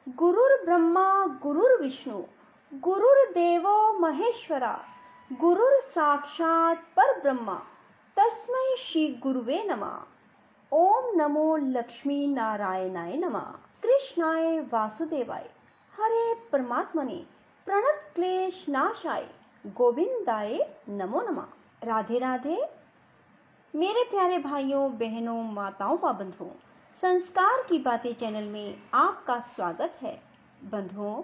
गुरुर्ब्रह्मा गुरुर्विष्णु गुरुर्देवो महेश्वरा गुरुर साक्षात परब्रह्मा तस्मै श्री गुरुवे नमः। ओम नमो लक्ष्मी नारायणाय नमः। कृष्णाय वासुदेवाय हरे परमात्मने प्रणत क्लेश नाशाय गोविंदाय नमो नमः। राधे राधे मेरे प्यारे भाइयों बहनों माताओं व बंधुओं, संस्कार की बातें चैनल में आपका स्वागत है। बंधुओं,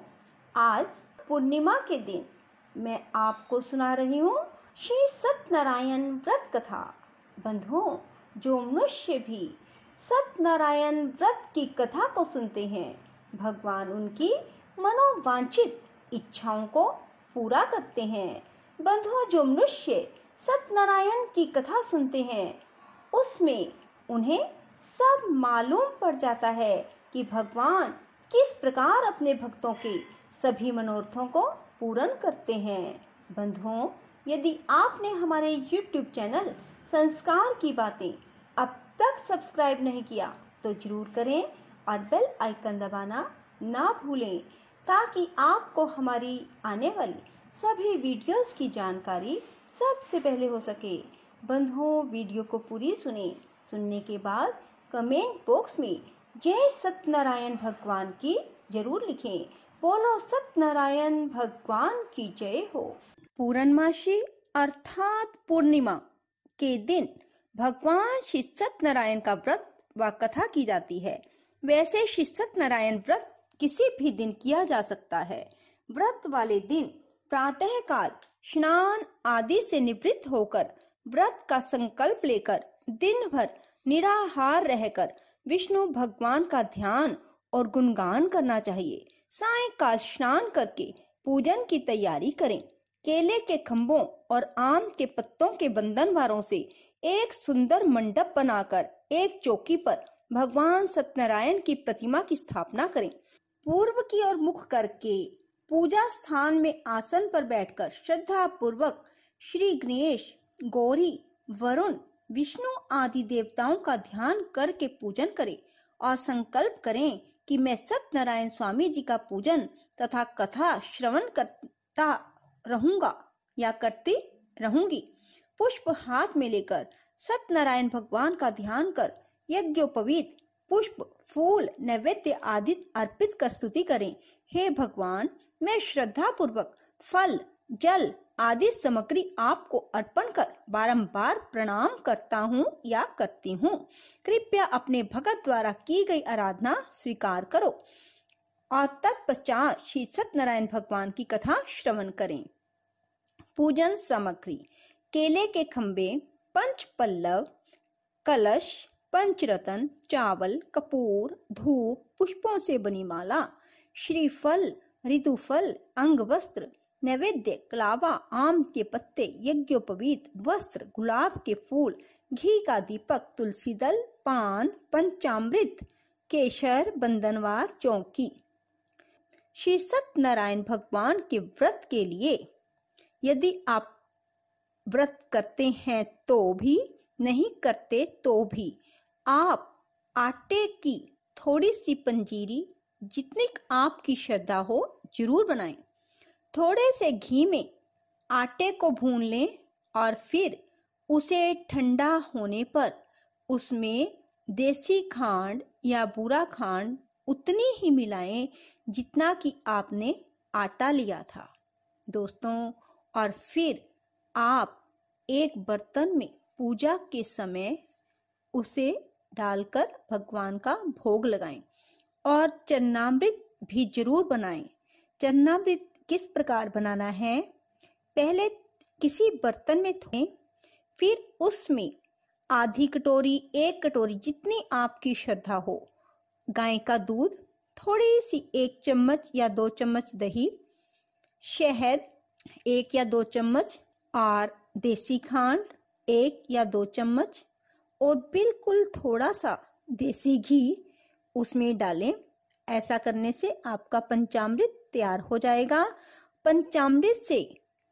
आज पूर्णिमा के दिन मैं आपको सुना रही हूँ श्री सत्यनारायण व्रत कथा। बंधुओं, जो मनुष्य भी सत्यनारायण व्रत की कथा को सुनते हैं, भगवान उनकी मनोवांछित इच्छाओं को पूरा करते हैं। बंधुओं, जो मनुष्य सत्यनारायण की कथा सुनते हैं, उसमें उन्हें सब मालूम पड़ जाता है कि भगवान किस प्रकार अपने भक्तों के सभी मनोरथों को पूर्ण करते हैं। बंधुओं, यदि आपने हमारे YouTube चैनल संस्कार की बातें अब तक सब्सक्राइब नहीं किया तो जरूर करें और बेल आइकन दबाना ना भूलें, ताकि आपको हमारी आने वाली सभी वीडियोस की जानकारी सबसे पहले हो सके। बंधुओं, वीडियो को पूरी सुनने के बाद कमेंट बॉक्स में जय सत्यनारायण भगवान की जरूर लिखें। बोलो सत्यनारायण भगवान की जय हो। पूर्णमासी अर्थात पूर्णिमा के दिन भगवान श्री सत्यनारायण का व्रत व कथा की जाती है। वैसे श्री सत्यनारायण व्रत किसी भी दिन किया जा सकता है। व्रत वाले दिन प्रातः काल स्नान आदि से निवृत्त होकर व्रत का संकल्प लेकर दिन भर निराहार रहकर विष्णु भगवान का ध्यान और गुणगान करना चाहिए। सायंकाल स्नान करके पूजन की तैयारी करें। केले के खंभों और आम के पत्तों के बंधनवारों से एक सुंदर मंडप बनाकर एक चौकी पर भगवान सत्यनारायण की प्रतिमा की स्थापना करें। पूर्व की ओर मुख करके पूजा स्थान में आसन पर बैठकर श्रद्धा पूर्वक श्री गणेश, गौरी, वरुण, विष्णु आदि देवताओं का ध्यान करके पूजन करें और संकल्प करें कि मैं सत्यनारायण स्वामी जी का पूजन तथा कथा श्रवण करता रहूंगा या करती रहूंगी। पुष्प हाथ में लेकर सत्यनारायण भगवान का ध्यान कर यज्ञोपवीत पुष्प, फूल, नैवेद्य आदि अर्पित कर स्तुति करें। हे भगवान, मैं श्रद्धा पूर्वक फल, जल आदि सामग्री आपको अर्पण कर बारंबार प्रणाम करता हूँ या करती हूँ। कृपया अपने भगत द्वारा की गई आराधना स्वीकार करो और तत्पश्चात श्री सत्यनारायण भगवान की कथा श्रवण करें। पूजन सामग्री: केले के खंबे, पंच पल्लव, कलश, पंचरत्न, चावल, कपूर, धूप, पुष्पों से बनी माला, श्रीफल, ऋतुफल, अंग वस्त्र, नैवेद्य, कलावा, आम के पत्ते, यज्ञोपवीत वस्त्र, गुलाब के फूल, घी का दीपक, तुलसी दल, पान, पंचामृत, केशर, बंधनवार, चौकी। श्री सत्यनारायण भगवान के व्रत के लिए यदि आप व्रत करते हैं तो भी, नहीं करते तो भी, आप आटे की थोड़ी सी पंजीरी, जितनी आपकी श्रद्धा हो, जरूर बनाएं। थोड़े से घी में आटे को भून लें और फिर उसे ठंडा होने पर उसमें देसी खांड या बूरा खांड उतनी ही मिलाएं जितना कि आपने आटा लिया था दोस्तों। और फिर आप एक बर्तन में पूजा के समय उसे डालकर भगवान का भोग लगाएं और चरणामृत भी जरूर बनाएं। चरणामृत किस प्रकार बनाना है? पहले किसी बर्तन में धोएं, फिर उसमें आधी कटोरी, एक कटोरी, जितनी आपकी श्रद्धा हो, गाय का दूध, थोड़ी सी 1 चम्मच या 2 चम्मच दही, शहद 1 या 2 चम्मच और देसी खांड 1 या 2 चम्मच और बिल्कुल थोड़ा सा देसी घी उसमें डालें। ऐसा करने से आपका पंचामृत तैयार हो जाएगा। पंचामृत से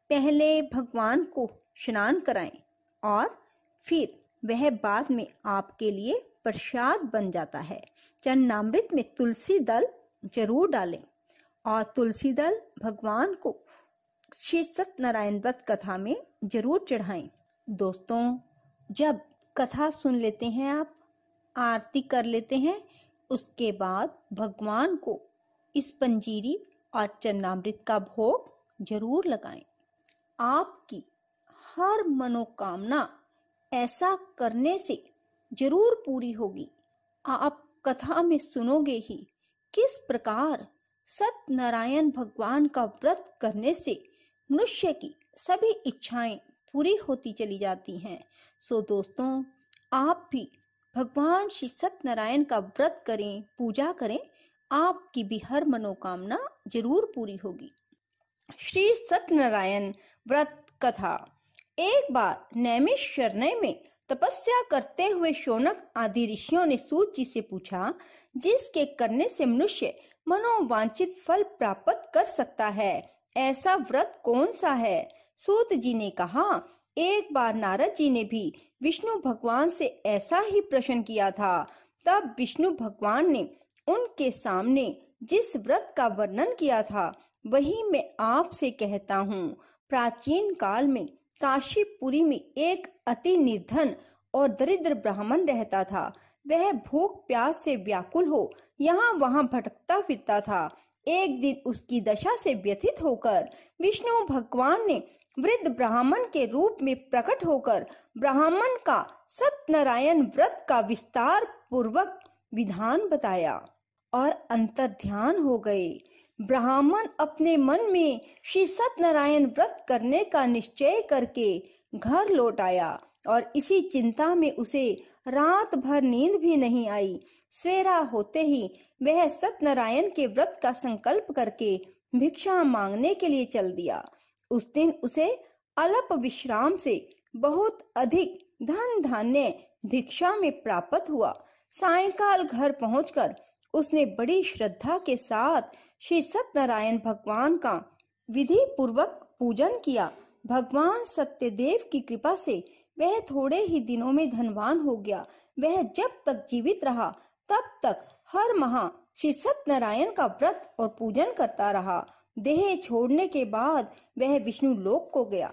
पहले भगवान को स्नान कराएं और फिर वह बाद में आपके लिए प्रसाद बन जाता है। चरणामृत में तुलसी दल जरूर डालें और तुलसी दल भगवान को श्री सत्यनारायण व्रत कथा में जरूर चढ़ाएं। दोस्तों, जब कथा सुन लेते हैं, आप आरती कर लेते हैं, उसके बाद भगवान को इस पंजीरी और चरणामृत का भोग जरूर लगाएं। आपकी हर मनोकामना ऐसा करने से जरूर पूरी होगी। आप कथा में सुनोगे ही किस प्रकार सत्यनारायण भगवान का व्रत करने से मनुष्य की सभी इच्छाएं पूरी होती चली जाती हैं। सो दोस्तों, आप भी भगवान श्री सत्यनारायण का व्रत करें, पूजा करें, आपकी भी हर मनोकामना जरूर पूरी होगी। श्री सत्यनारायण व्रत कथा। एक बार नैमिषारण्य में तपस्या करते हुए शौनक आदि ऋषियों ने सूत जी से पूछा, जिसके करने से मनुष्य मनोवांछित फल प्राप्त कर सकता है, ऐसा व्रत कौन सा है? सूत जी ने कहा, एक बार नारद जी ने भी विष्णु भगवान से ऐसा ही प्रश्न किया था। तब विष्णु भगवान ने उनके सामने जिस व्रत का वर्णन किया था, वही मैं आपसे कहता हूँ। प्राचीन काल में काशीपुरी में एक अति निर्धन और दरिद्र ब्राह्मण रहता था। वह भूख प्यास से व्याकुल हो यहाँ वहाँ भटकता फिरता था। एक दिन उसकी दशा से व्यथित होकर विष्णु भगवान ने वृद्ध ब्राह्मण के रूप में प्रकट होकर ब्राह्मण का सत्यनारायण व्रत का विस्तार पूर्वक विधान बताया और अंतर्ध्यान हो गए। ब्राह्मण अपने मन में श्री सत्यनारायण व्रत करने का निश्चय करके घर लौट आया और इसी चिंता में उसे रात भर नींद भी नहीं आई। सवेरा होते ही वह सत्यनारायण के व्रत का संकल्प करके भिक्षा मांगने के लिए चल दिया। उस दिन उसे अल्प विश्राम से बहुत अधिक धन धान्य भिक्षा में प्राप्त हुआ। सायंकाल घर पहुंचकर उसने बड़ी श्रद्धा के साथ श्री सत्यनारायण भगवान का विधि पूर्वक पूजन किया। भगवान सत्यदेव की कृपा से वह थोड़े ही दिनों में धनवान हो गया। वह जब तक जीवित रहा तब तक हर माह श्री सत्यनारायण का व्रत और पूजन करता रहा। देह छोड़ने के बाद वह विष्णु लोक को गया।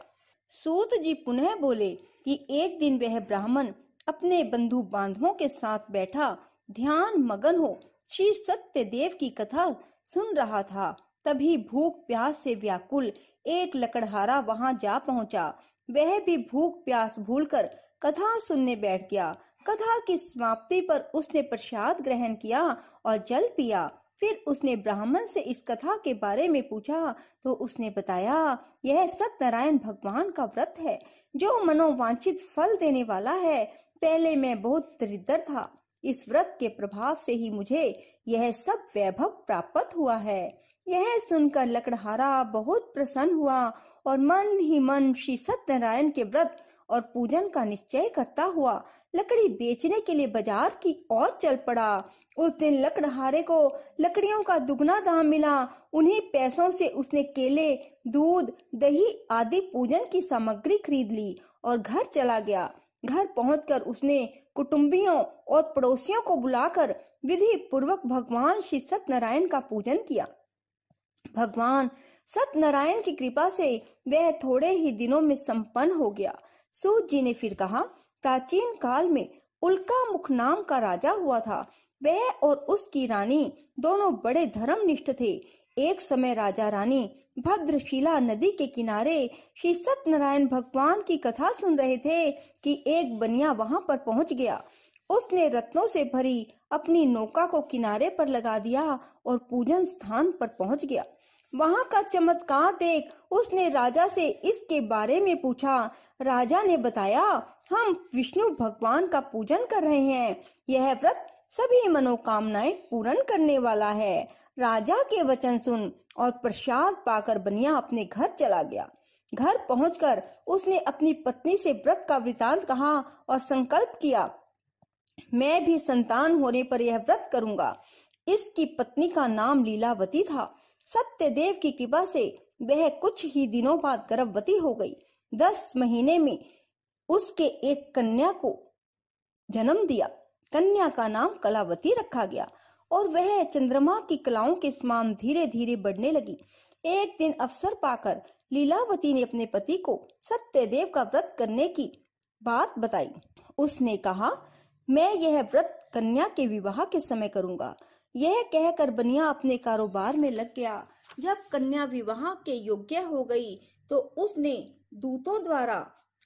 सूत जी पुनः बोले कि एक दिन वह ब्राह्मण अपने बंधु बांधवों के साथ बैठा ध्यान मगन हो श्री सत्यदेव की कथा सुन रहा था। तभी भूख प्यास से व्याकुल एक लकड़हारा वहां जा पहुंचा। वह भी भूख प्यास भूलकर कथा सुनने बैठ गया। कथा की समाप्ति पर उसने प्रसाद ग्रहण किया और जल पिया। फिर उसने ब्राह्मण से इस कथा के बारे में पूछा तो उसने बताया, यह सत्यनारायण भगवान का व्रत है जो मनोवांछित फल देने वाला है। पहले मैं बहुत दरिद्र था, इस व्रत के प्रभाव से ही मुझे यह सब वैभव प्राप्त हुआ है। यह सुनकर लकड़हारा बहुत प्रसन्न हुआ और मन ही मन श्री सत्यनारायण के व्रत और पूजन का निश्चय करता हुआ लकड़ी बेचने के लिए बाजार की ओर चल पड़ा। उस दिन लकड़हारे को लकड़ियों का दुगना दाम मिला। उन्हीं पैसों से उसने केले, दूध, दही आदि पूजन की सामग्री खरीद ली और घर चला गया। घर पहुंचकर उसने कुटुंबियों और पड़ोसियों को बुलाकर विधि पूर्वक भगवान श्री सत्यनारायण का पूजन किया। भगवान सत्यनारायण की कृपा से वह थोड़े ही दिनों में संपन्न हो गया। सूत जी ने फिर कहा, प्राचीन काल में उल्कामुख नाम का राजा हुआ था। वह और उसकी रानी दोनों बड़े धर्मनिष्ठ थे। एक समय राजा रानी भद्रशिला नदी के किनारे श्री सत्यनारायण भगवान की कथा सुन रहे थे कि एक बनिया वहां पर पहुंच गया। उसने रत्नों से भरी अपनी नौका को किनारे पर लगा दिया और पूजन स्थान पर पहुंच गया। वहां का चमत्कार देख उसने राजा से इसके बारे में पूछा। राजा ने बताया, हम विष्णु भगवान का पूजन कर रहे हैं। यह व्रत सभी मनोकामनाएं पूर्ण करने वाला है। राजा के वचन सुन और प्रसाद पाकर बनिया अपने घर चला गया। घर पहुंचकर उसने अपनी पत्नी से व्रत का वृतांत कहा और संकल्प किया, मैं भी संतान होने पर यह व्रत करूंगा। इसकी पत्नी का नाम लीलावती था। सत्यदेव की कृपा से वह कुछ ही दिनों बाद गर्भवती हो गई। 10 महीने में उसके एक कन्या को जन्म दिया। कन्या का नाम कलावती रखा गया। और वह चंद्रमा की कलाओं के समान धीरे धीरे बढ़ने लगी। एक दिन अवसर पाकर लीलावती ने अपने पति को सत्यदेव का व्रत करने की बात बताई। उसने कहा, मैं यह व्रत कन्या के विवाह के समय करूंगा। यह कहकर बनिया अपने कारोबार में लग गया। जब कन्या विवाह के योग्य हो गई तो उसने दूतों द्वारा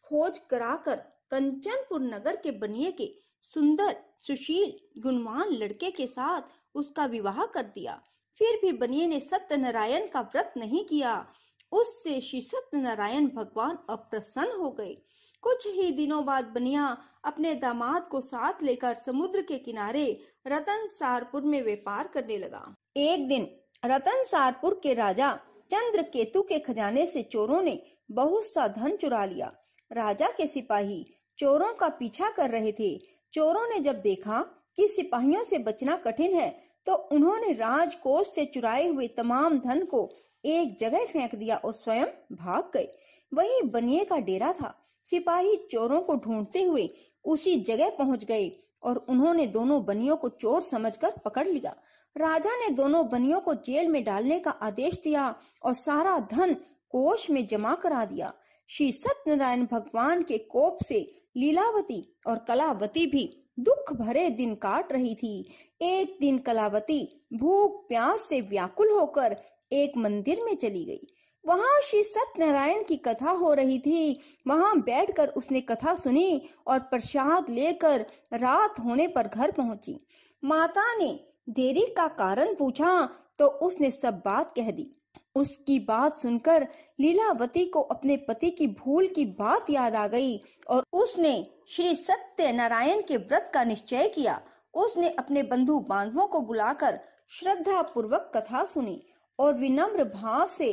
खोज कराकर कंचनपुर नगर के बनिए के सुंदर, सुशील, गुणवान लड़के के साथ उसका विवाह कर दिया। फिर भी बनिए ने सत्यनारायण का व्रत नहीं किया। उससे श्री सत्यनारायण भगवान अप्रसन्न हो गए। कुछ ही दिनों बाद बनिया अपने दामाद को साथ लेकर समुद्र के किनारे रतनसारपुर में व्यापार करने लगा। एक दिन रतनसारपुर के राजा चंद्रकेतु के खजाने से चोरों ने बहुत सा धन चुरा लिया। राजा के सिपाही चोरों का पीछा कर रहे थे। चोरों ने जब देखा कि सिपाहियों से बचना कठिन है तो उन्होंने राजकोष से चुराए हुए तमाम धन को एक जगह फेंक दिया और स्वयं भाग गए। वही बनिए का डेरा था। सिपाही चोरों को ढूंढते हुए उसी जगह पहुंच गए और उन्होंने दोनों बनियों को चोर समझकर पकड़ लिया। राजा ने दोनों बनियों को जेल में डालने का आदेश दिया और सारा धन कोष में जमा करा दिया। श्री सत्यनारायण भगवान के कोप से लीलावती और कलावती भी दुख भरे दिन काट रही थी। एक दिन कलावती भूख प्यास से व्याकुल होकर एक मंदिर में चली गई। वहां श्री सत्यनारायण की कथा हो रही थी। वहां बैठकर उसने कथा सुनी और प्रसाद लेकर रात होने पर घर पहुंची। माता ने देरी का कारण पूछा तो उसने सब बात कह दी। उसकी बात सुनकर लीलावती को अपने पति की भूल की बात याद आ गई और उसने श्री सत्यनारायण के व्रत का निश्चय किया। उसने अपने बंधु बांधवों को बुलाकर श्रद्धा पूर्वक कथा सुनी और विनम्र भाव से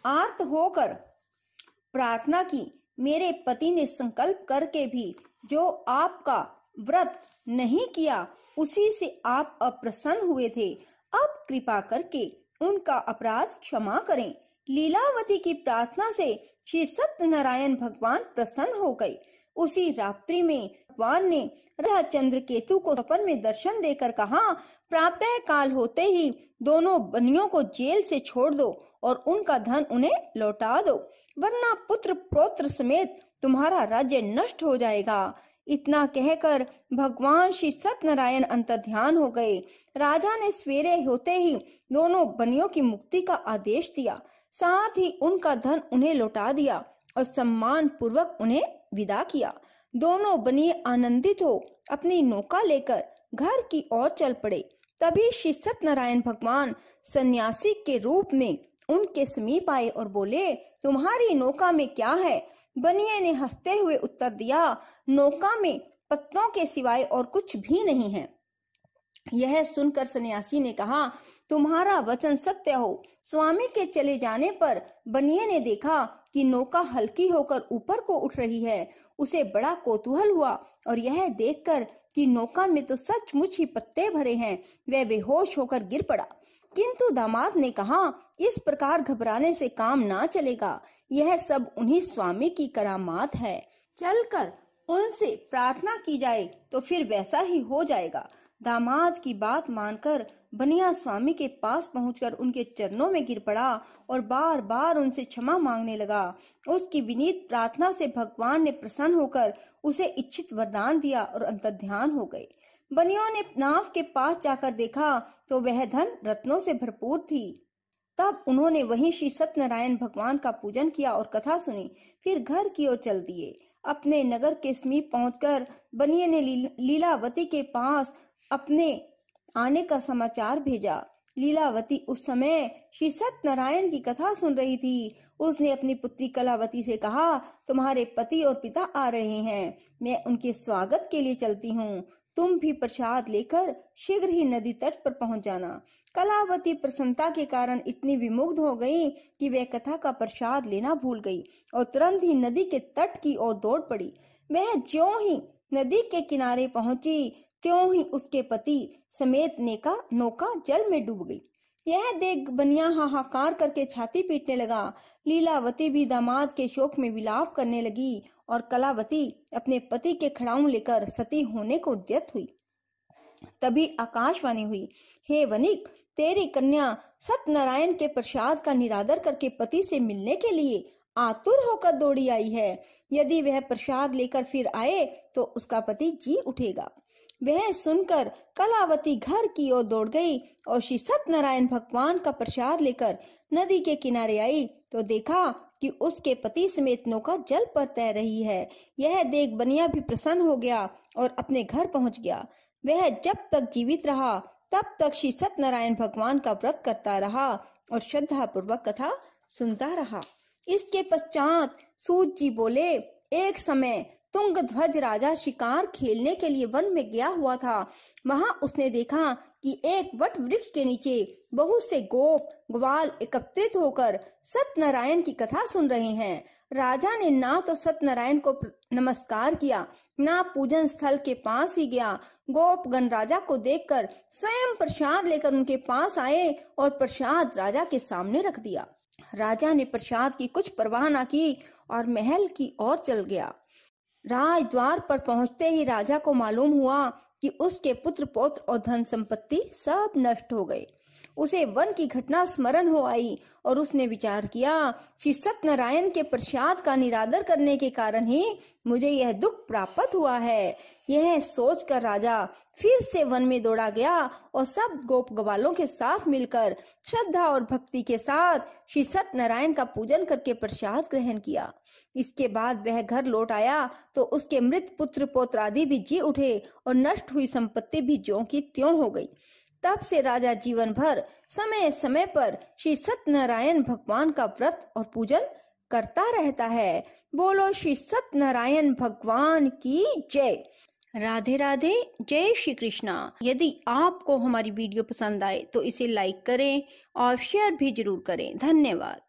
आर्त होकर प्रार्थना की। मेरे पति ने संकल्प करके भी जो आपका व्रत नहीं किया उसी से आप अप्रसन्न हुए थे। अब कृपा करके उनका अपराध क्षमा करें। लीलावती की प्रार्थना से श्री सत्यनारायण भगवान प्रसन्न हो गए। उसी रात्रि में भगवान ने राजा चंद्रकेतु को सपन में दर्शन देकर कहा, प्रातः काल होते ही दोनों बनियों को जेल से छोड़ दो और उनका धन उन्हें लौटा दो, वरना पुत्र पौत्र समेत तुम्हारा राज्य नष्ट हो जाएगा। इतना कहकर भगवान श्री सत्यनारायण अंतर्ध्यान हो गए। राजा ने सवेरे होते ही दोनों बनियों की मुक्ति का आदेश दिया, साथ ही उनका धन उन्हें लौटा दिया और सम्मान पूर्वक उन्हें विदा किया। दोनों बनिए आनंदित हो अपनी नौका लेकर घर की ओर चल पड़े। तभी श्री सत्यनारायण भगवान सन्यासी के रूप में उनके समीप आए और बोले, तुम्हारी नौका में क्या है? बनिए ने हंसते हुए उत्तर दिया, नौका में पत्तों के सिवाय और कुछ भी नहीं है। यह सुनकर सन्यासी ने कहा, तुम्हारा वचन सत्य हो। स्वामी के चले जाने पर बनिए ने देखा कि नौका हल्की होकर ऊपर को उठ रही है। उसे बड़ा कौतूहल हुआ और यह देखकर कि नौका में तो सचमुच ही पत्ते भरे हैं, वह बेहोश होकर गिर पड़ा। किंतु दामाद ने कहा, इस प्रकार घबराने से काम ना चलेगा, यह सब उन्हीं स्वामी की करामात है। चलकर उनसे प्रार्थना की जाए तो फिर वैसा ही हो जाएगा। दामाद की बात मानकर बनिया स्वामी के पास पहुंचकर उनके चरणों में गिर पड़ा और बार बार उनसे क्षमा मांगने लगा। उसकी विनीत प्रार्थना से भगवान ने प्रसन्न होकर उसे इच्छित वरदान दिया और अंतर्ध्यान हो गए। बनियों ने नाव के पास जाकर देखा तो वह धन रत्नों से भरपूर थी। तब उन्होंने वहीं श्री सत्यनारायण भगवान का पूजन किया और कथा सुनी। फिर घर की ओर चल दिए। अपने नगर के समीप पहुंचकर बनिए ने लीलावती के पास अपने आने का समाचार भेजा। लीलावती उस समय श्री सत्यनारायण की कथा सुन रही थी। उसने अपनी पुत्री कलावती से कहा, तुम्हारे पति और पिता आ रहे हैं, मैं उनके स्वागत के लिए चलती हूँ। तुम भी प्रसाद लेकर शीघ्र ही नदी तट पर पहुंच जाना। कलावती प्रसन्नता के कारण इतनी विमुग्ध हो गई कि वह कथा का प्रसाद लेना भूल गई और तुरंत ही नदी के तट की ओर दौड़ पड़ी। वह ज्यों ही नदी के किनारे पहुंची त्यों ही उसके पति समेत नौका जल में डूब गई। यह देख बनिया हाहाकार करके छाती पीटने लगा। लीलावती भी दामाद के शोक में विलाप करने लगी और कलावती अपने पति के खड़ाऊं लेकर सती होने को उद्यत हुई। तभी आकाशवाणी हुई, हे वनिक, तेरी कन्या सत्यनारायण के प्रसाद का निरादर करके पति से मिलने के लिए आतुर होकर दौड़ी आई है। यदि वह प्रसाद लेकर फिर आए तो उसका पति जी उठेगा। वह सुनकर कलावती घर की ओर दौड़ गई और श्री सत्यनारायण भगवान का प्रसाद लेकर नदी के किनारे आई तो देखा कि उसके पति समेत नौका जल पर तैर रही है। यह देख बनिया भी प्रसन्न हो गया और अपने घर पहुंच गया। वह जब तक जीवित रहा तब तक श्री सत्यनारायण भगवान का व्रत करता रहा और श्रद्धा पूर्वक कथा सुनता रहा। इसके पश्चात सूत जी बोले, एक समय तुंगध्वज राजा शिकार खेलने के लिए वन में गया हुआ था। वहां उसने देखा कि एक वट वृक्ष के नीचे बहुत से गोप ग्वाल एकत्रित होकर सत्यनारायण की कथा सुन रहे हैं। राजा ने ना तो सत्यनारायण को नमस्कार किया, ना पूजन स्थल के पास ही गया। गोपगण राजा को देखकर स्वयं प्रसाद लेकर उनके पास आए और प्रसाद राजा के सामने रख दिया। राजा ने प्रसाद की कुछ परवाह न की और महल की ओर चल गया। राजद्वार पर पहुंचते ही राजा को मालूम हुआ कि उसके पुत्र पौत्र और धन संपत्ति सब नष्ट हो गए। उसे वन की घटना स्मरण हो आई और उसने विचार किया, श्री सत्यनारायण के प्रसाद का निरादर करने के कारण ही मुझे यह दुख प्राप्त हुआ है। यह सोचकर राजा फिर से वन में दौड़ा गया और सब गोप ग्वालों के साथ मिलकर श्रद्धा और भक्ति के साथ श्री सत्यनारायण का पूजन करके प्रसाद ग्रहण किया। इसके बाद वह घर लौट आया तो उसके मृत पुत्र पौत्र आदि भी जी उठे और नष्ट हुई संपत्ति भी ज्यों की त्यों हो गई। तब से राजा जीवन भर समय समय पर श्री सत्यनारायण भगवान का व्रत और पूजन करता रहता है। बोलो श्री सत्यनारायण भगवान की जय। राधे राधे, जय श्री कृष्णा। यदि आपको हमारी वीडियो पसंद आए तो इसे लाइक करें और शेयर भी जरूर करें। धन्यवाद।